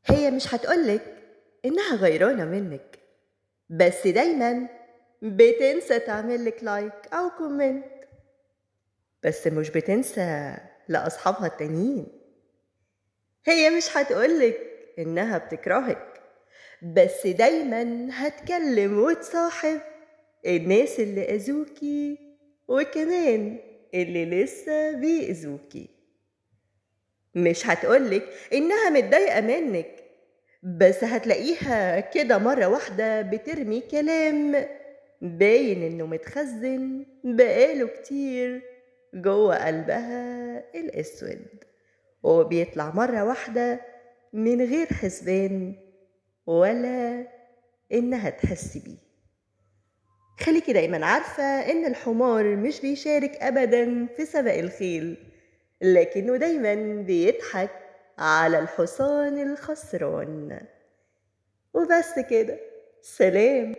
هي مش هتقولك إنها غيرانة منك، بس دايما بتنسى تعملك لايك أو كومنت، بس مش بتنسى لأصحابها التانيين. هي مش هتقولك إنها بتكرهك، بس دايما هتكلم وتصاحب الناس اللي أذوكي وكمان اللي لسه بيأذوكي. مش هتقولك إنها متضايقة منك، بس هتلاقيها كده مرة واحدة بترمي كلام باين إنه متخزن بقاله كتير جوه قلبها الأسود، وبيطلع مرة واحدة من غير حسبان ولا إنها تحس بيه. خليكي دايما عارفة إن الحمار مش بيشارك أبدا في سبق الخيل، لكنه دايما بيضحك على الحصان الخسران. وبس كده، سلام.